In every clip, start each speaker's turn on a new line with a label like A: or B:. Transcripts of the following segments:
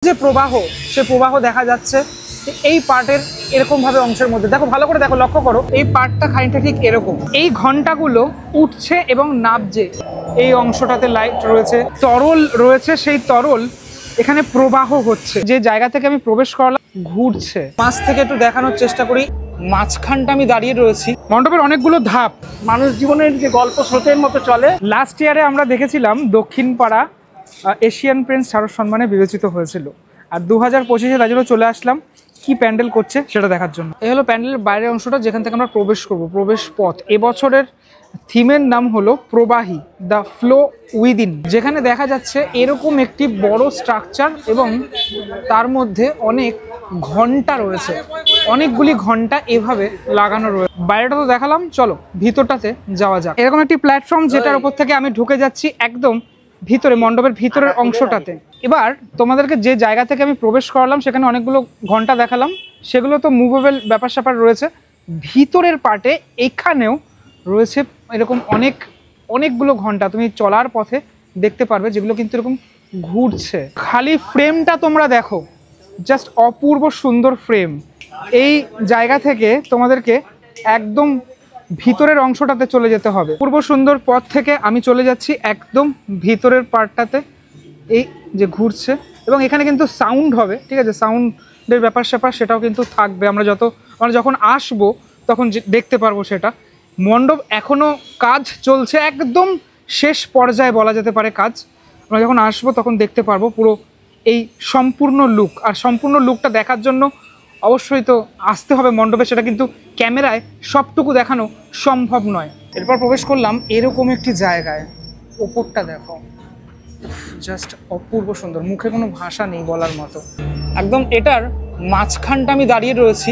A: যে প্রবাহ সে প্রবাহ দেখা যাচ্ছে এই পার্টের এরকম ভাবে অংশের মধ্যে। দেখো ভালো করে দেখো, লক্ষ্য করো এই পার্টটা খানিকটা ঠিক এরকম। এই ঘন্টাগুলো উঠছে এবং নামছে। এই অংশটাতে লাইট রয়েছে, তরল রয়েছে, সেই তরল এখানে প্রবাহ হচ্ছে। যে জায়গা থেকে আমি প্রবেশ করলাম ঘুরছে। মাছ থেকে একটু দেখানোর চেষ্টা করি, মাঝখানটা আমি দাঁড়িয়ে রয়েছি। মণ্ডপের অনেকগুলো ধাপ,
B: মানুষ জীবনের যে গল্প স্রোতের মতো চলে।
A: লাস্ট ইয়ারে আমরা দেখেছিলাম দক্ষিণ পাড়া এশিয়ান প্রিন্স শারদ সম্মানে বিবেচিত হয়েছিল, আর 2025-এ তাই জন্য চলে আসলাম কি প্যান্ডেল করছে সেটা দেখার জন্য। এই হলো প্যান্ডেলের বাইরের অংশটা যেখান থেকে আমরা প্রবেশ করব, প্রবেশ পথ। এবছরের থিমের নাম হলো প্রবাহী, দ্য ফ্লো উইদিন। যেখানে দেখা যাচ্ছে এরকম একটি বড় স্ট্রাকচার এবং তার মধ্যে অনেক ঘন্টা রয়েছে, অনেকগুলি ঘন্টা এভাবে লাগানো রয়েছে। বাইরেটা তো দেখালাম, চলো ভিতরটাতে যাওয়া যাক। এরকম একটি প্ল্যাটফর্ম যেটার উপর থেকে আমি ঢুকে যাচ্ছি একদম ভিতরে, মণ্ডপের ভিতরের অংশটাতে। এবার তোমাদেরকে যে জায়গা থেকে আমি প্রবেশ করালাম সেখানে অনেকগুলো ঘন্টা দেখালাম, সেগুলো তো মুভেবল ব্যাপার স্যাপার রয়েছে। ভিতরের পার্টে এখানেও রয়েছে এরকম অনেকগুলো ঘন্টা, তুমি চলার পথে দেখতে পারবে, যেগুলো কিন্তু এরকম ঘুরছে। খালি ফ্রেমটা তোমরা দেখো, জাস্ট অপূর্ব সুন্দর ফ্রেম। এই জায়গা থেকে তোমাদেরকে একদম ভিতরের অংশটাতে চলে যেতে হবে। পূর্ব সুন্দর পথ থেকে আমি চলে যাচ্ছি একদম ভিতরের পার্টটাতে, এই যে ঘুরছে। এবং এখানে কিন্তু সাউন্ড হবে, ঠিক আছে, সাউন্ডের ব্যাপার স্যাপার সেটাও কিন্তু থাকবে। আমরা যখন আসবো তখন দেখতে পারবো সেটা। মণ্ডপ এখনও কাজ চলছে, একদম শেষ পর্যায়ে বলা যেতে পারে কাজ। আমরা যখন আসবো তখন দেখতে পারবো পুরো এই সম্পূর্ণ লুক। আর সম্পূর্ণ লুকটা দেখার জন্য অবশ্যই তো আসতে হবে মণ্ডপে, সেটা কিন্তু ক্যামেরায় সবটুকু দেখানো সম্ভব নয়। এরপর প্রবেশ করলাম এরকম একটি জায়গায়, ওপরটা দেখো, জাস্ট অপূর্ব সুন্দর, মুখে কোনো ভাষা নেই বলার মতো। একদম এটার মাঝখানটা আমি দাঁড়িয়ে রয়েছি।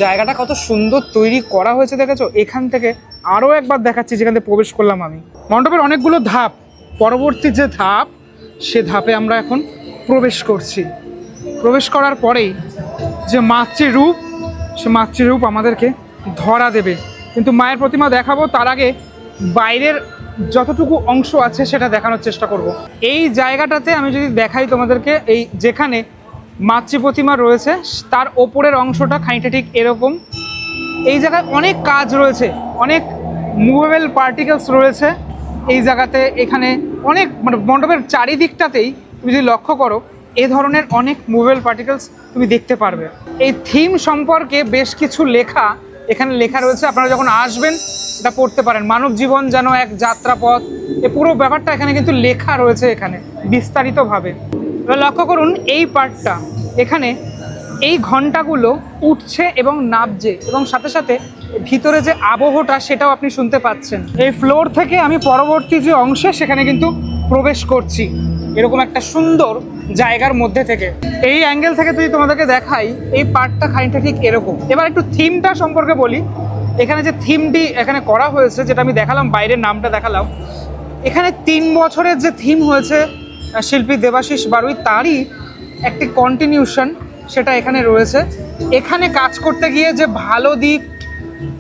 A: জায়গাটা কত সুন্দর তৈরি করা হয়েছে দেখেছো। এখান থেকে আরও একবার দেখাচ্ছি যেখান থেকে প্রবেশ করলাম আমি। মণ্ডপের অনেকগুলো ধাপ, পরবর্তী যে ধাপ সে ধাপে আমরা এখন প্রবেশ করছি। প্রবেশ করার পরেই যে মাতৃরূপ, সে মাতৃরূপ আমাদেরকে ধরা দেবে। কিন্তু মায়ের প্রতিমা দেখাবো, তার আগে বাইরের যতটুকু অংশ আছে সেটা দেখানোর চেষ্টা করব। এই জায়গাটাতে আমি যদি দেখাই তোমাদেরকে, এই যেখানে মাতৃ প্রতিমা রয়েছে তার ওপরের অংশটা খানিকটা ঠিক এরকম। এই জায়গায় অনেক কাজ রয়েছে, অনেক মুভেবল পার্টিকেলস রয়েছে এই জায়গাতে। এখানে অনেক মানে মণ্ডপের চারিদিকটাতেই তুমি যদি লক্ষ্য করো এ ধরনের অনেক মুভেবল পার্টিকেলস তুমি দেখতে পারবে। এই থিম সম্পর্কে বেশ কিছু লেখা এখানে লেখা রয়েছে, আপনারা যখন আসবেন এটা পড়তে পারেন। মানব জীবন যেন এক যাত্রাপথ, এই পুরো ব্যাপারটা এখানে কিন্তু লেখা রয়েছে এখানে বিস্তারিতভাবে। এবার লক্ষ্য করুন এই পার্টটা, এখানে এই ঘন্টাগুলো উঠছে এবং নামছে, এবং সাথে সাথে ভিতরে যে আবহটা সেটাও আপনি শুনতে পাচ্ছেন। এই ফ্লোর থেকে আমি পরবর্তী যে অংশে সেখানে কিন্তু প্রবেশ করছি এরকম একটা সুন্দর জায়গার মধ্যে থেকে। এই অ্যাঙ্গেল থেকে যদি তোমাদেরকে দেখাই, এই পার্টটা খানিকটা ঠিক এরকম। এবার একটু থিমটা সম্পর্কে বলি। এখানে যে থিমটি এখানে করা হয়েছে, যেটা আমি দেখালাম, বাইরের নামটা দেখালাম, এখানে 3 বছরের যে থিম হয়েছে শিল্পী দেবাশিস বারুই, তারই একটি কন্টিনিউশন সেটা এখানে রয়েছে। এখানে কাজ করতে গিয়ে যে ভালো দিক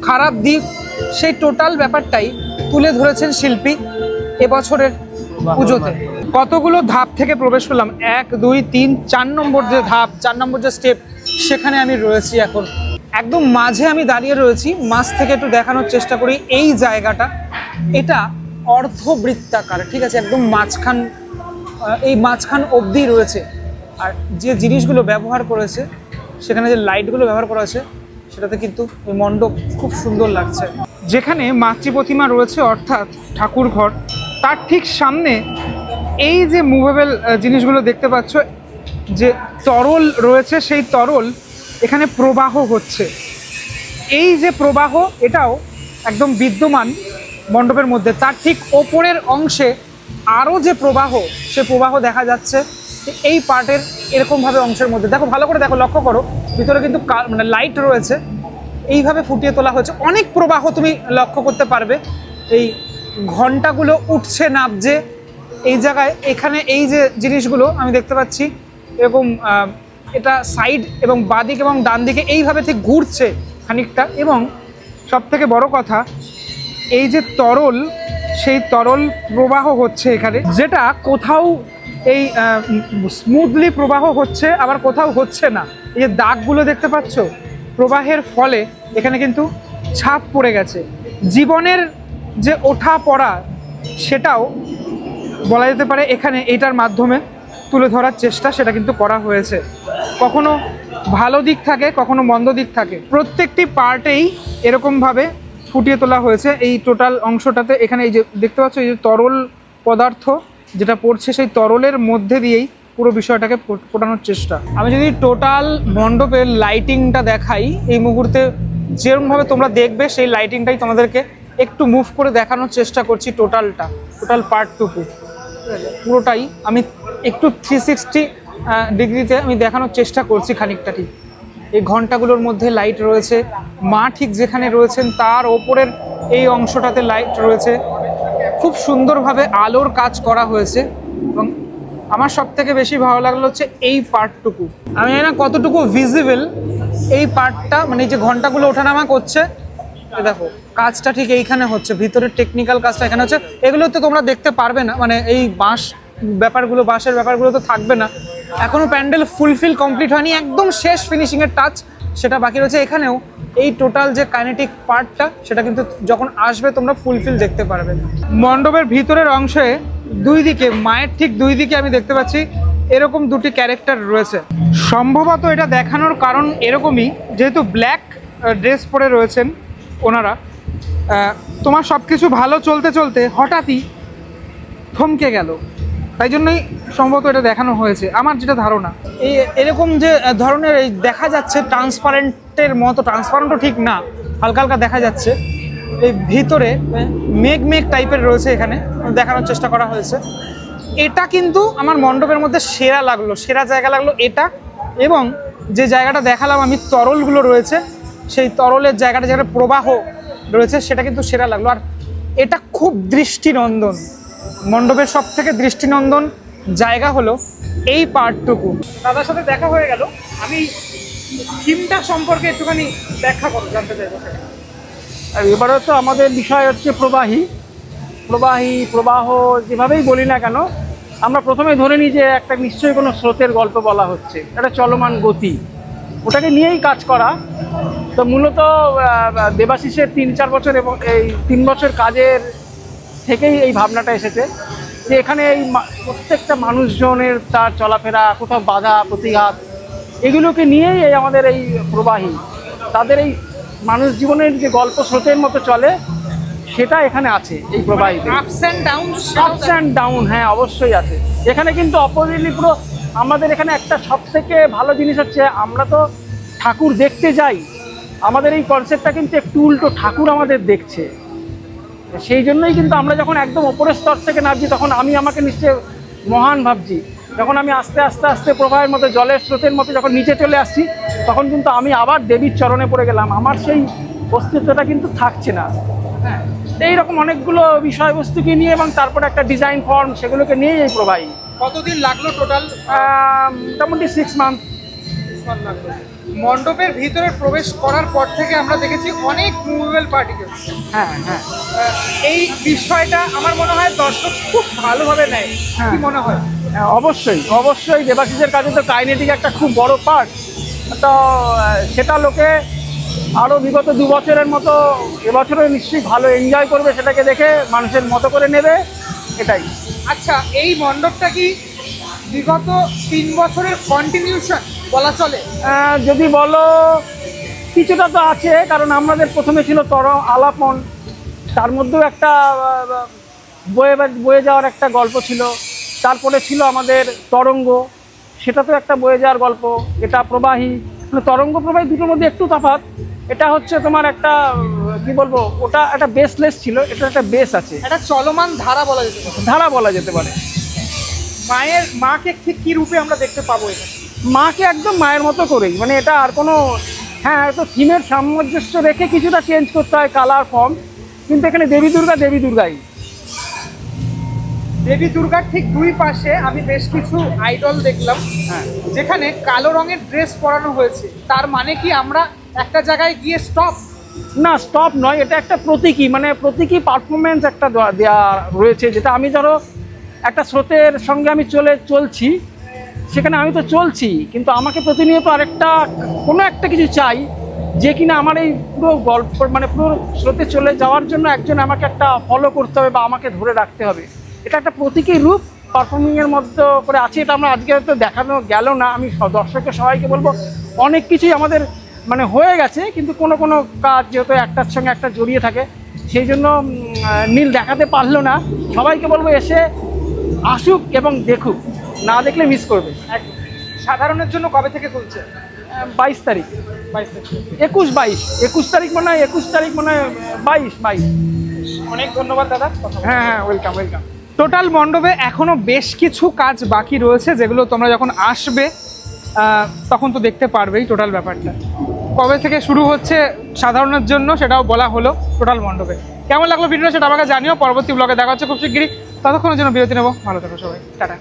A: খারাপ দিক সেই টোটাল ব্যাপারটাই তুলে ধরেছেন শিল্পী এবছরের পুজোতে। কতগুলো ধাপ থেকে প্রবেশ করলাম, 1 2 3 4 নম্বর যে ধাপ, 4 নম্বর যে স্টেপ, সেখানে আমি রয়েছি এখন। একদম মাঝে আমি দাঁড়িয়ে রয়েছি। মাঝ থেকে একটু দেখানোর চেষ্টা করি এই জায়গাটা, এটা অর্ধবৃত্তাকার, ঠিক আছে, একদম মাঝখান, এই মাঝখান অবধি রয়েছে। আর যে জিনিসগুলো ব্যবহার করেছে সেখানে, যে লাইটগুলো ব্যবহার করা হয়েছে, সেটাতে কিন্তু এই মণ্ডপ খুব সুন্দর লাগছে। যেখানে মাতৃ প্রতিমা রয়েছে অর্থাৎ ঠাকুর ঘর, তার ঠিক সামনে এই যে মুভেবল জিনিসগুলো দেখতে পাচ্ছ, যে তরল রয়েছে, সেই তরল এখানে প্রবাহ হচ্ছে। এই যে প্রবাহ, এটাও একদম বিদ্যমান মণ্ডপের মধ্যে। তার ঠিক ওপরের অংশে আরও যে প্রবাহ, সে প্রবাহ দেখা যাচ্ছে এই পার্টের এরকমভাবে অংশের মধ্যে। দেখো ভালো করে দেখো, লক্ষ্য করো, ভিতরে কিন্তু মানে লাইট রয়েছে, এইভাবে ফুটিয়ে তোলা হয়েছে। অনেক প্রবাহ তুমি লক্ষ্য করতে পারবে। এই ঘন্টাগুলো উঠছে নামছে এই জায়গায়। এখানে এই যে জিনিসগুলো আমি দেখতে পাচ্ছি এরকম, এটা সাইড এবং বাঁদিক এবং ডান দিকে এইভাবে ঠিক ঘুরছে খানিকটা। এবং সবথেকে বড় কথা, এই যে তরল সেই তরল প্রবাহ হচ্ছে এখানে, যেটা কোথাও এই স্মুথলি প্রবাহ হচ্ছে, আবার কোথাও হচ্ছে না। এই যে দাগগুলো দেখতে পাচ্ছ প্রবাহের ফলে, এখানে কিন্তু ছাপ পড়ে গেছে। জীবনের যে ওঠা পড়া সেটাও বলা যেতে পারে এখানে এইটার মাধ্যমে তুলে ধরার চেষ্টা সেটা কিন্তু করা হয়েছে। কখনো ভালো দিক থাকে, কখনো মন্দ দিক থাকে, প্রত্যেকটি পার্টেই এরকমভাবে ফুটিয়ে তোলা হয়েছে। এই টোটাল অংশটাতে এখানে এই যে দেখতে পাচ্ছ, এই যে তরল পদার্থ যেটা পড়ছে, সেই তরলের মধ্যে দিয়েই পুরো বিষয়টাকে ফোটানোর চেষ্টা। আমি যদি টোটাল মণ্ডপের লাইটিংটা দেখাই এই মুহূর্তে, যেরকমভাবে তোমরা দেখবে সেই লাইটিংটাই তোমাদেরকে একটু মুভ করে দেখানোর চেষ্টা করছি। টোটাল পার্টটুকু পুরোটাই আমি একটু 360 ডিগ্রিতে আমি দেখানোর চেষ্টা করছি খানিকটা। ঠিক এই ঘন্টাগুলোর মধ্যে লাইট রয়েছে, মা ঠিক যেখানে রয়েছেন তার ওপরের এই অংশটাতে লাইট রয়েছে। খুব সুন্দরভাবে আলোর কাজ করা হয়েছে এবং আমার সবথেকে বেশি ভালো লাগলো হচ্ছে এই পার্টটুকু। আমি জানি না কতটুকু ভিজিবল এই পার্টটা, মানে এই যে ঘন্টাগুলো ওঠানামা করছে, দেখো কাজটা ঠিক এইখানে হচ্ছে, ভিতরের টেকনিক্যাল কাজটা এখানে হচ্ছে। এগুলো তো তোমরা দেখতে পারবে না, মানে এই বাঁশের ব্যাপারগুলো তো থাকবে না। এখনো প্যান্ডেল ফুলফিল কমপ্লিট হয়নি, একদম শেষ ফিনিশিংয়ের টাচ সেটা বাকি রয়েছে। এখানেও এই টোটাল যে কাইনেটিক পার্টটা সেটা কিন্তু যখন আসবে তোমরা ফুলফিল দেখতে পারবে। মণ্ডপের ভিতরের অংশে দুই দিকে, মায়ের ঠিক দুই দিকে আমি দেখতে পাচ্ছি এরকম দুটি ক্যারেক্টার রয়েছে। সম্ভবত এটা দেখানোর কারণ এরকমই, যেহেতু ব্ল্যাক ড্রেস পরে রয়েছেন ওনারা, তোমার সব কিছু ভালো চলতে চলতে হঠাৎই থমকে গেল, তাই জন্যই সম্ভবত এটা দেখানো হয়েছে আমার যেটা ধারণা। এই এরকম যে ধরনের এই দেখা যাচ্ছে ট্রান্সপারেন্টের মতো, ট্রান্সপারেন্টও ঠিক না, হালকা হালকা দেখা যাচ্ছে এই ভিতরে মেঘ টাইপের রয়েছে, এখানে দেখানোর চেষ্টা করা হয়েছে। এটা কিন্তু আমার মণ্ডপের মধ্যে সেরা জায়গা লাগলো এটা। এবং যে জায়গাটা দেখালাম আমি, তরলগুলো রয়েছে, সেই তরলের জায়গাটা যেখানে প্রবাহ রয়েছে সেটা কিন্তু সেরা লাগলো। আর এটা খুব দৃষ্টিনন্দন, মণ্ডপের সব থেকে দৃষ্টিনন্দন জায়গা হলো এই পার্টটুকু। দাদার সাথে দেখা হয়ে গেল, আমি থিমটা সম্পর্কে একটুখানি ব্যাখ্যা করো, জানতে চাইবো।
B: এবারে তো আমাদের বিষয় হচ্ছে প্রবাহ যেভাবেই বলি না কেন, আমরা প্রথমে ধরে নিই যে একটা নিশ্চয়ই কোনো স্রোতের গল্প বলা হচ্ছে, একটা চলমান গতি, ওটাকে নিয়েই কাজ করা। তো মূলত দেবাশিসের 3-4 বছর এবং এই 3 বছর কাজের থেকেই এই ভাবনাটা এসেছে যে এখানে এই প্রত্যেকটা মানুষজনের তার চলাফেরা, কোথাও বাধা প্রতিঘাত, এগুলোকে নিয়েই এই আমাদের এই প্রবাহী, তাদের এই মানুষ জীবনের যে গল্প স্রোতের মতো চলে সেটা এখানে আছে এই প্রবাহীতে। আপস অ্যান্ড ডাউন, হ্যাঁ অবশ্যই আছে এখানে। কিন্তু অপোজিটলি পুরো আমাদের এখানে একটা সবথেকে ভালো জিনিস হচ্ছে, আমরা তো ঠাকুর দেখতে যাই, আমাদের এই কনসেপ্টটা কিন্তু একটু উল্টো, ঠাকুর আমাদের দেখছে। সেই জন্যই কিন্তু আমরা যখন একদম ওপরের স্তর থেকে নামছি তখন আমি আমাকে নিশ্চয় মহান ভাবছি, যখন আমি আস্তে আস্তে আস্তে প্রবাহের মতো, জলের স্রোতের মতো যখন নিচে চলে আসছি তখন কিন্তু আমি আবার দেবীর চরণে পড়ে গেলাম, আমার সেই অস্তিত্বটা কিন্তু থাকছে না। হ্যাঁ, এইরকম অনেকগুলো বিষয়বস্তুকে নিয়ে এবং তারপরে একটা ডিজাইন ফর্ম, সেগুলোকে নিয়েই এই প্রবাহী।
A: কতদিন লাগলো টোটাল?
B: মোটামুটি 6 মান্থ
A: লাগলো। মণ্ডপের ভিতরে প্রবেশ করার পর থেকে আমরা দেখেছি অনেক মুভেবল পার্টিকেল।
B: হ্যাঁ,
A: এই বিষয়টা আমার মনে হয় দর্শক খুব ভালোভাবে নেয়। কি মনে হয়?
B: অবশ্যই দেবাশিসের কাছে তো কাইনেটিক একটা খুব বড় পার্ট, তো সেটা লোকে আরও বিগত 2 বছরের মতো এবছরও নিশ্চয়ই ভালো এনজয় করবে, সেটাকে দেখে মানুষের মতো করে নেবে, এটাই।
A: আচ্ছা, এই মণ্ডপটা কি বিগত 3 বছরের কন্টিনিউশন বলা চলে?
B: যদি বলো কিছুটা তো আছে, কারণ আমাদের প্রথমে ছিল আলাপন, তার মধ্যেও একটা বয়ে যাওয়ার একটা গল্প ছিল, তারপরে ছিল আমাদের তরঙ্গ, সেটা তো একটা বয়ে যাওয়ার গল্প। এটা প্রবাহী, তরঙ্গ প্রবাহী দুটোর মধ্যে একটু তফাৎ। এটা হচ্ছে তোমার একটা কি বলবো, ওটা একটা বেসলেস ছিল, এটা একটা বেস আছে,
A: একটা চলমান ধারা বলা যেতে পারে। মাকে ঠিক কি রূপে আমরা দেখতে পাবো?
B: মাকে একদম মায়ের মতো করেই, মানে এটা আর কোনো, হ্যাঁ তো থিমের সামঞ্জস্য রেখে কিছুটা চেঞ্জ করতে হয় কালার ফর্ম, কিন্তু এখানে দেবী দুর্গাই।
A: দেবী দুর্গার ঠিক দুই পাশে আমি বেশ কিছু আইডল দেখলাম, যেখানে কালো রঙের ড্রেস পরানো হয়েছে। তার মানে কি আমরা একটা জায়গায় গিয়ে স্টপ?
B: না, স্টপ নয়, এটা একটা প্রতীকী, মানে প্রতীকী পারফরমেন্স একটা দেওয়া রয়েছে, যেটা আমি ধরো একটা স্রোতের সঙ্গে আমি চলছি, সেখানে আমি তো চলছি, কিন্তু আমাকে প্রতিনিয়ত আরেকটা কোনো একটা কিছু চাই, যে কিনা আমার এই পুরো গল্প মানে পুরো স্রোতে চলে যাওয়ার জন্য একজন আমাকে একটা ফলো করতে হবে বা আমাকে ধরে রাখতে হবে। এটা একটা প্রতীকী রূপ পারফর্মিংয়ের মধ্যে করে আছে। এটা আমরা আজকে হয়তো দেখানো গেল না, আমি দর্শকের সবাইকে বলবো অনেক কিছুই আমাদের মানে হয়ে গেছে, কিন্তু কোনো কোনো কাজ যেহেতু একটার সঙ্গে একটা জড়িয়ে থাকে, সেই জন্য নীল দেখাতে পারলো না। সবাইকে বলবো এসে আসুক এবং দেখুক, না দেখলে মিস করবে।
A: সাধারণের জন্য কবে থেকে খুলছে?
B: 22 তারিখ, 21 তারিখ মনে হয়, 21 তারিখ মনে হয়, 22।
A: অনেক ধন্যবাদ দাদা।
B: হ্যাঁ, ওয়েলকাম।
A: টোটাল মণ্ডপে এখনো বেশ কিছু কাজ বাকি রয়েছে, যেগুলো তোমরা যখন আসবে তখন তো দেখতে পারবেই টোটাল ব্যাপারটা। কবে থেকে শুরু হচ্ছে সাধারণের জন্য সেটাও বলা হলো টোটাল মণ্ডপে। কেমন লাগলো ভিডিওটা সেটা আমাকে জানিও। পরবর্তী ব্লগে দেখা হচ্ছে খুব শিগগিরই। ততক্ষণের জন্য বিরতি নেবো। ভালো থেকো সবাই, টাটা।